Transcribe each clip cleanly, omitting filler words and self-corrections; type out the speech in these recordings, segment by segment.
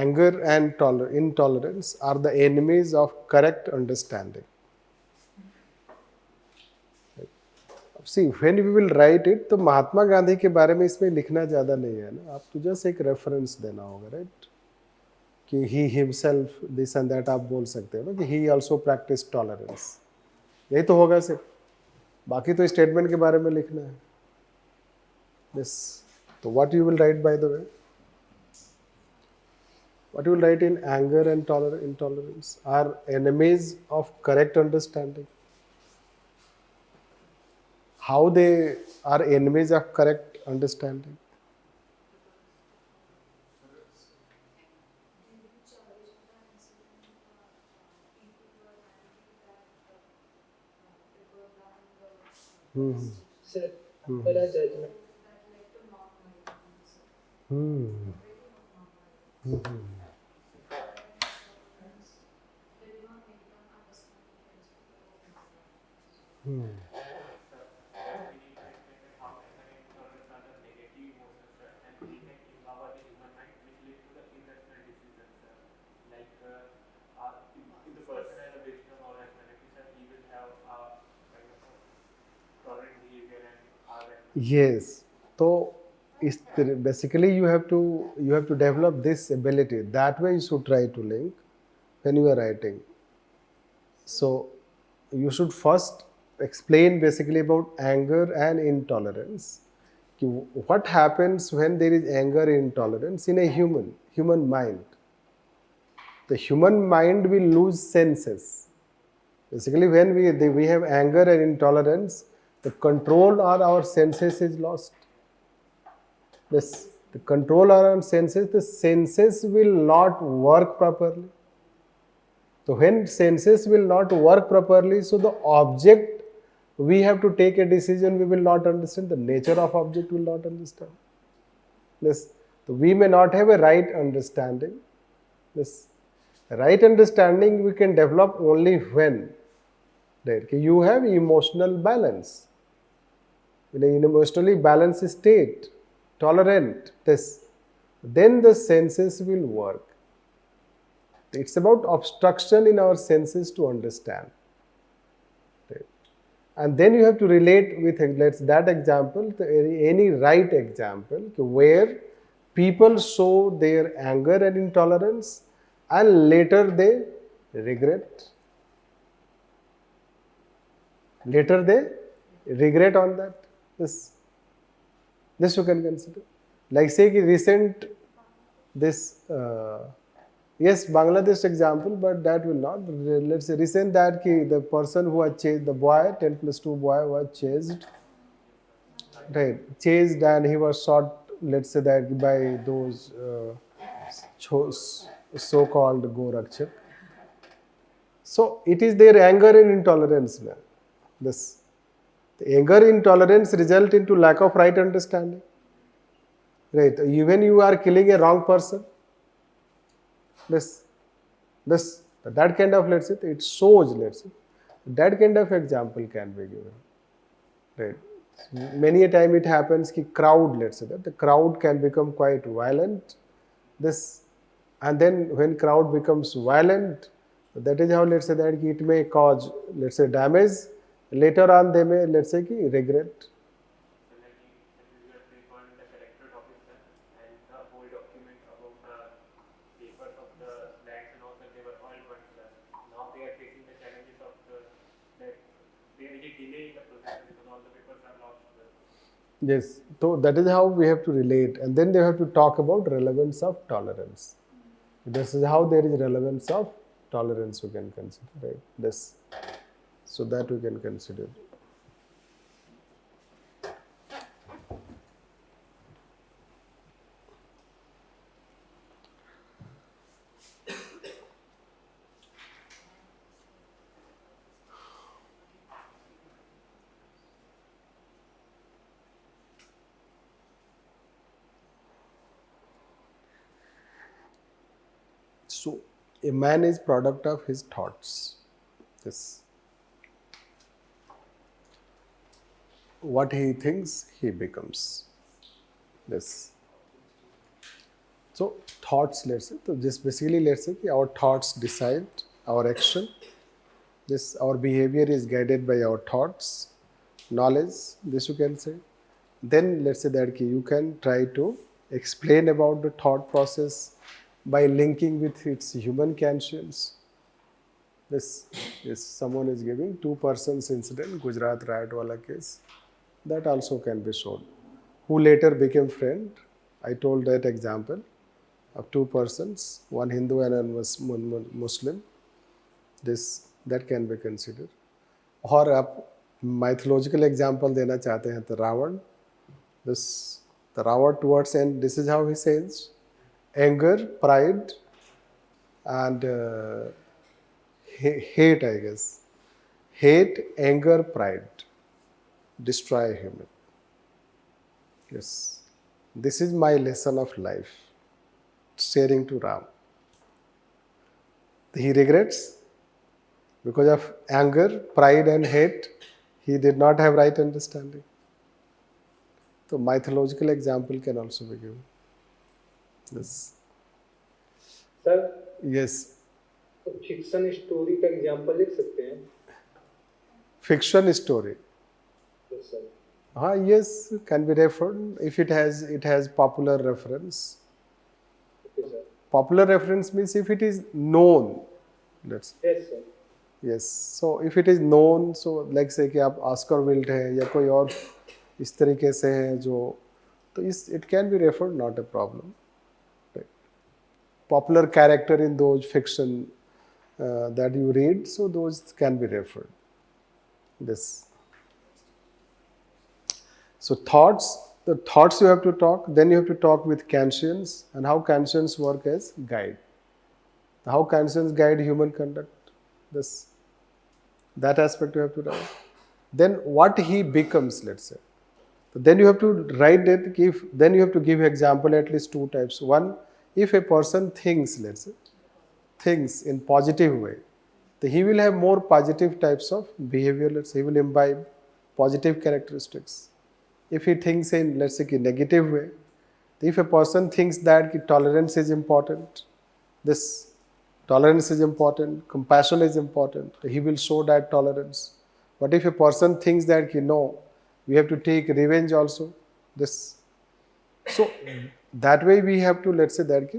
anger and intolerance are the enemies of correct understanding. See, when we will write it, तो महात्मा गांधी के बारे में इसमें लिखना ज़्यादा नहीं है ना, आपको जस्ट एक रेफरेंस देना होगा, राइट, कि he himself this and that आप बोल सकते हो ना, कि ही ऑल्सो प्रैक्टिस टॉलरेंस, यही तो होगा सिर्फ, बाकी तो स्टेटमेंट के बारे में लिखना है. दिस, तो what you will write by the way, what you will write in anger and intolerance are enemies of correct understanding. How they are enemies of correct understanding? Sir, for a judgment. Yes. So basically you have to develop this ability. That way you should try to link when you are writing. So you should first explain basically about anger and intolerance. What happens when there is anger and intolerance in a human mind? The human mind will lose senses. Basically, when we have anger and intolerance, the control on our senses is lost. The control on our senses, the senses will not work properly. So when senses will not work properly, so the object, we have to take a decision, we will not understand. The nature of object will not understand. Yes. So we may not have a right understanding. Yes. Right understanding we can develop only when, right, you have emotional balance. In an emotionally balanced state, tolerant, this, then the senses will work. It's about obstruction in our senses to understand. Right. And then you have to relate with that example, any right example, where people show their anger and intolerance and later they regret. Later they regret on that. This you can consider. Like say recent this yes, Bangladesh example, but that will not. Let's say recent that the person who was chased, the boy 10+2 boy was chased, right? Chased and he was shot. Let's say that by those so-called Gorakshak. So it is their anger and intolerance. This the anger intolerance result into lack of right understanding. Right. Even you are killing a wrong person. That kind of, let's say, it shows, let's say, that kind of example can be given. Right. Many a time it happens ki crowd, let's say, that the crowd can become quite violent. And then when crowd becomes violent, that is how, let's say, that it may cause, let's say, damage. Later on they may, let's say, regret. Yes, so that is how we have to relate, and then they have to talk about relevance of tolerance. This is how there is relevance of tolerance we can consider, right? This, so that we can consider. So a man is product of his thoughts. This, what he thinks, he becomes. This. So thoughts, let's say, so just basically let's say कि our thoughts decide our action. This our behavior is guided by our thoughts, knowledge. This you can say. Then let's say that you can try to explain about the thought process by linking with its human conscience. This is someone is giving two persons incident, Gujarat riot wala case. That also can be shown. Who later became friend. I told that example of two persons, one Hindu and one Muslim. This that can be considered. और आप mythological example देना चाहते हैं तो Ravan. This the Ravan towards end. This is how he says: anger, pride, and hate. I guess hate, anger, pride destroy him. Yes, this is my lesson of life. Sharing to Ram. He regrets because of anger, pride, and hate. He did not have right understanding. So mythological example can also be given. Yes. Sir Yes. तो fiction story का example लिख सकते हैं? Fiction story. Yes sir. Yes, can be referred if it has popular reference. Okay sir. Popular reference means if it is known. Let's yes sir. yes. So if it is known, so like say कि आप Oscar wild है या कोई और इस तरीके से है जो तो इस it can be referred, not a problem. Right. Popular character in those fiction that you read, so those can be referred. This. So the thoughts you have to talk, then you have to talk with conscience and how conscience work as guide. How conscience guide human conduct. That aspect you have to write. Then what he becomes, let's say. So then you have to write it, then you have to give example at least two types. One, if a person thinks, let's say, thinks in positive way, then he will have more positive types of behavior, let's say, he will imbibe positive characteristics. If he thinks in, let's say, negative way, if a person thinks that tolerance is important, this tolerance is important, compassion is important, he will show that tolerance. But if a person thinks that, no, we have to take revenge also, this. So that way we have to, let's say that,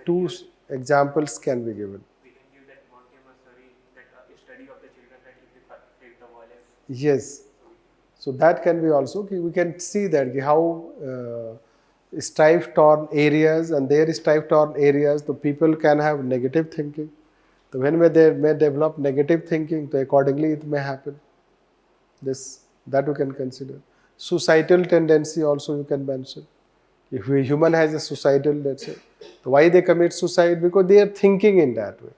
two examples can be given. We can give that Montessori, that study of the children that if they take the violence. Yes. So that can be also, we can see that how strife-torn areas and their strife-torn areas, the people can have negative thinking. So when they may develop negative thinking, so accordingly it may happen. That you can consider. Suicidal tendency also you can mention. If a human has a suicidal, let's say, so why they commit suicide? Because they are thinking in that way.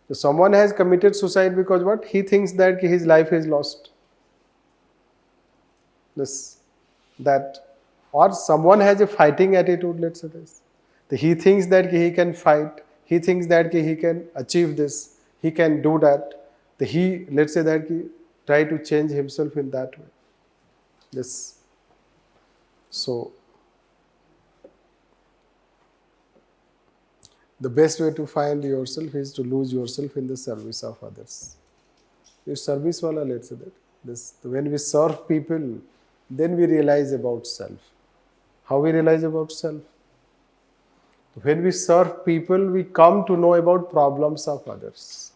So someone has committed suicide because what? He thinks that his life is lost. Or someone has a fighting attitude, let's say this. So he thinks that he can fight, he thinks that he can achieve this, he can do that. So he, let's say that he try to change himself in that way. Yes. So the best way to find yourself is to lose yourself in the service of others. Your service wala, let's say that. When we serve people, then we realize about self. How we realize about self? When we serve people, we come to know about problems of others.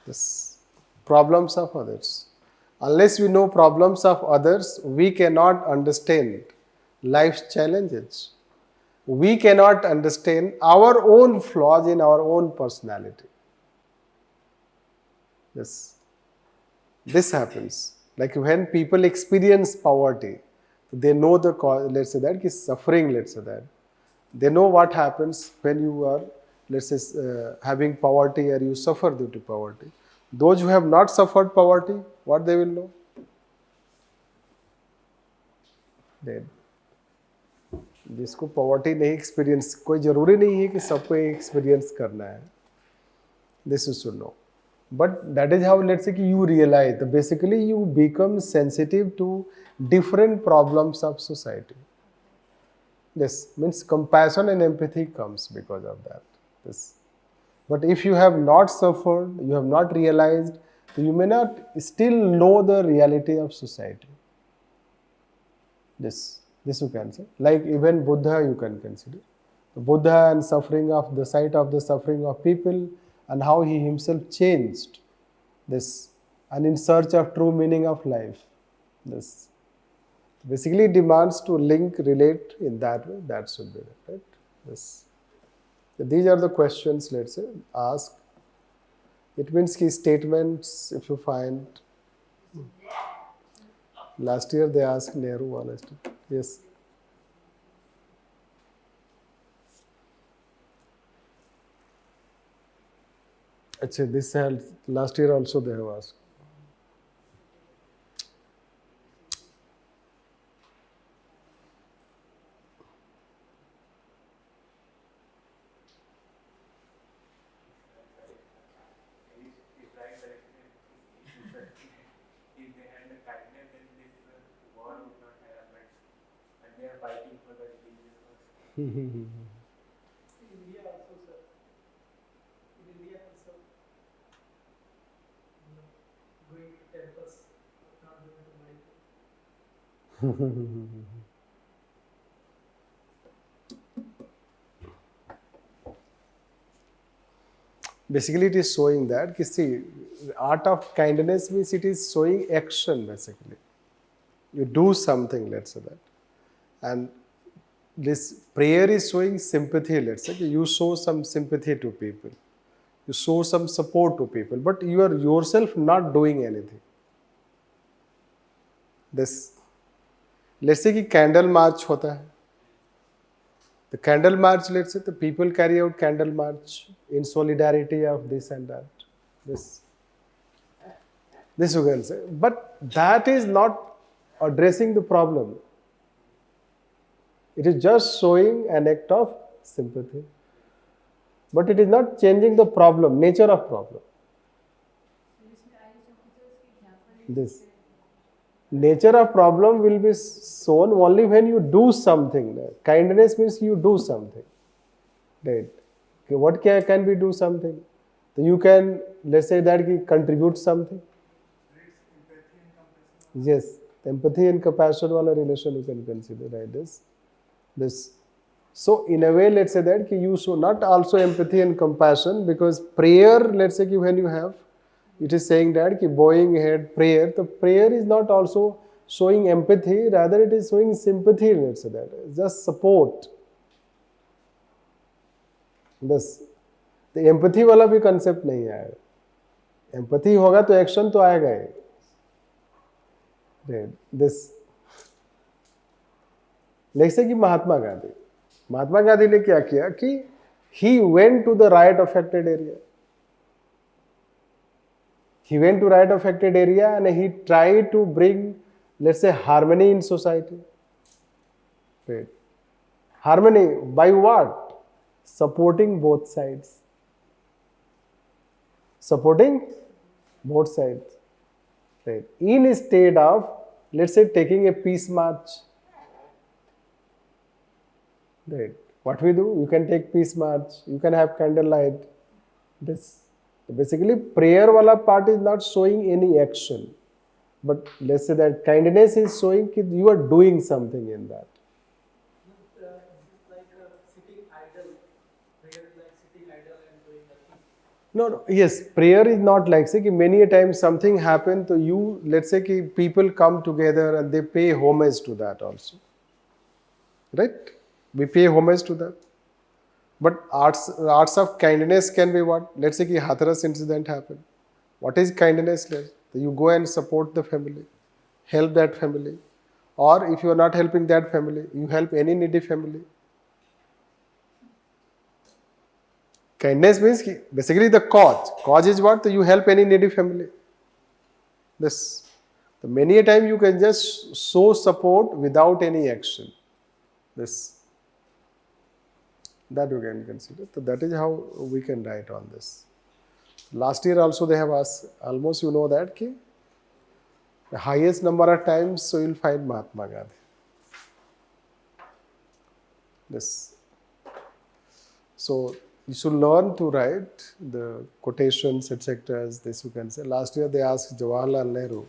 Yes. Problems of others. Unless we know problems of others, we cannot understand life's challenges. We cannot understand our own flaws in our own personality. Yes. This happens. Like when people experience poverty, they know the cause, let's say that, is suffering, let's say that. They know what happens when you are, let's say, having poverty or you suffer due to poverty. Those who have not suffered poverty, what they will know? Then, जिसको poverty नहीं experience, कोई जरूरी नहीं है कि सबको experience करना है. This you should know. But that is how, let's say, you realize that basically you become sensitive to different problems of society. This means compassion and empathy comes because of that. This. But if you have not suffered, you have not realized, you may not still know the reality of society. This you can say. Like even Buddha you can consider. The Buddha and suffering of the sight of the suffering of people and how he himself changed this and in search of true meaning of life. This basically demands to link, relate in that way. That should be it, right? This. These are the questions, let's say, ask. It means key statements, if you find. Last year they asked Nehru, honestly. Yes. Actually, this held last year also they have asked. If right direction if they had the kindness, then this war would not have happened. And they are fighting for the religion also. In India also, sir. In India also, going to temples, not going to Manipur. Basically, it is showing that, see, art of kindness means it is showing action, basically. You do something, let's say that. And this prayer is showing sympathy, let's say. You show some sympathy to people. You show some support to people. But you are yourself not doing anything. This, let's say कि candle march होता है. The candle march, let's say, the people carry out candle march in solidarity of this and that. This you can say. But that is not addressing the problem. It is just showing an act of sympathy. But it is not changing the problem, nature of problem. This nature of problem will be shown only when you do something. Kindness means you do something. Right? Okay, what can we do something? So you can, let's say that you contribute something. Yes, empathy and compassion wala relation you can consider, right? This. So in a way, let's say that you show not also empathy and compassion, because prayer, let's say when you have, it is saying that bowing head prayer, the prayer is not also showing empathy, rather it is showing sympathy, let's say that. Just support. बस तो empathy वाला भी concept नहीं आएगा. Empathy होगा तो action तो आएगा ही. दिस जैसे कि महात्मा गांधी ने क्या किया कि he went to the riot affected area. He went to riot affected area and he tried to bring, let's say, harmony in society. Right. Harmony by what? Supporting both sides. Supporting both sides. Right. Instead of, let's say, taking a peace march. Right. What we do? You can take peace march. You can have candlelight. This. Basically, prayer wala part is not showing any action. But let's say that kindness is showing that you are doing something in that. Is it like sitting idle? Prayer is like sitting idle and doing nothing. No. Yes, prayer is not like, say, many a times something happens to you, let's say people come together and they pay homage to that also. Right? We pay homage to that. But arts of kindness can be what? Let's say Hathras incident happened. What is kindness? You go and support the family, help that family. Or if you are not helping that family, you help any needy family. Kindness means basically the cause. Cause is what? You help any needy family. This. Many a time you can just show support without any action. This. That you can consider. So that is how we can write on this. Last year also they have asked, almost you know that ki the highest number of times so you'll find Mahatma Gandhi. Yes. So you should learn to write the quotations, etc. As this you can say. Last year they asked Jawaharlal Nehru,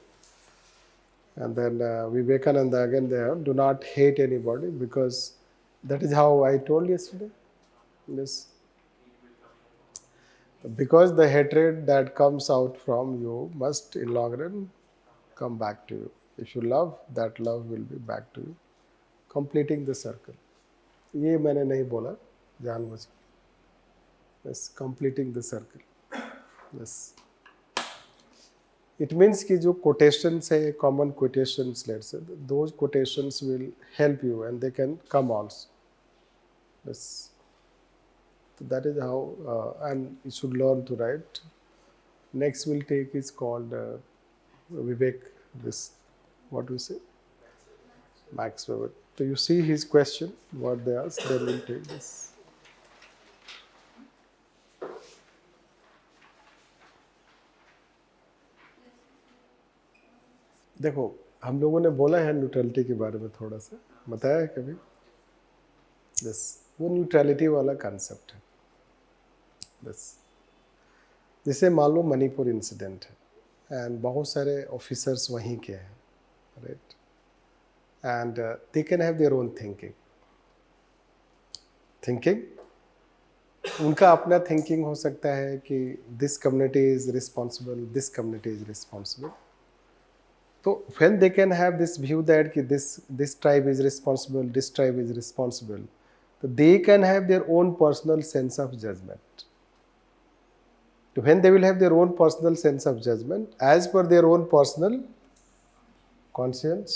and then Vivekananda again there. Do not hate anybody, because that is how I told yesterday. Yes. Because the hatred that comes out from you must in long run come back to you. If you love, that love will be back to you, completing the circle. ये मैंने नहीं बोला जानबूझ के. Yes, completing the circle. Yes. It means कि जो quotations है, common quotations, let's say, those quotations will help you and they can come also. Yes. So that is how, and you should learn to write. Next we'll take is called Vivek, this, what do you say? Max Weber. So you see his question, what they ask, then we'll take this. देखो, हम लोगों ने बोला है neutrality के बारे में थोड़ा सा, बताया है कभी? यस, वो न्यूट्रलिटी वाला कंसेप्ट है. बस जैसे मान लो मणिपुर इंसिडेंट है एंड बहुत सारे ऑफिसर्स वहीं के हैं, right, and they can have their own thinking. उनका अपना थिंकिंग हो सकता है कि this community is responsible, this community is responsible. So when they can have this view that this tribe is responsible, this tribe is responsible, so they can have their own personal sense of judgment. So when they will have their own personal sense of judgment as per their own personal conscience,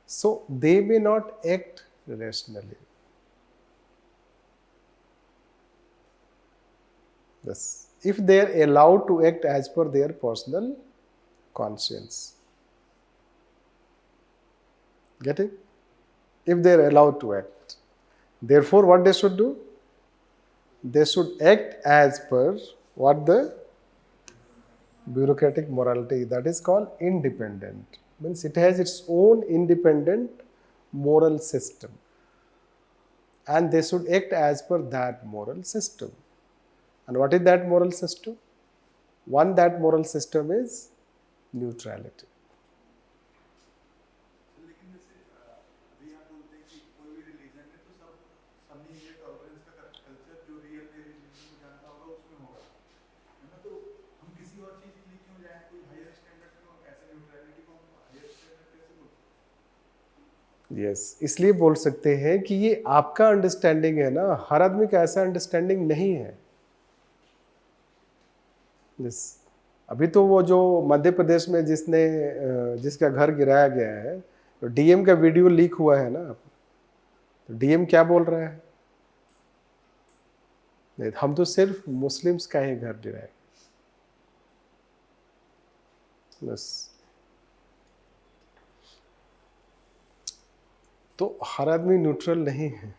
so they may not act rationally. Yes. If they are allowed to act as per their personal conscience. Get it? If they are allowed to act. Therefore, what they should do? They should act as per what the bureaucratic morality, that is called independent. Means it has its own independent moral system. And they should act as per that moral system. And what is that moral system? One, that moral system is neutrality. लेकिन जैसे अभी आप बोलते हैं कि कोई भी religion है तो सब में ये टॉलरेंस का कल्चर जो रियल रिलीजन को जानता होगा उसमें होगा, है ना. तो हम किसी और चीज के लिए क्यों जाएं, कोई हायर स्टैंडर्ड क्यों, ऐसे न्यूट्रलिटी को हम हायर स्टैंडर्ड कैसे बोल सकते हैं? यस, इसलिए बोल सकते हैं कि ये आपका अंडरस्टैंडिंग है ना, हर आदमी का ऐसा अंडरस्टैंडिंग नहीं है. यस, अभी तो वो जो मध्य प्रदेश में जिसका घर गिराया गया है, तो डीएम का वीडियो लीक हुआ है ना, तो डीएम क्या बोल रहा है? नहीं, हम तो सिर्फ मुस्लिम्स का ही घर गिराए. बस. तो हर आदमी न्यूट्रल नहीं है.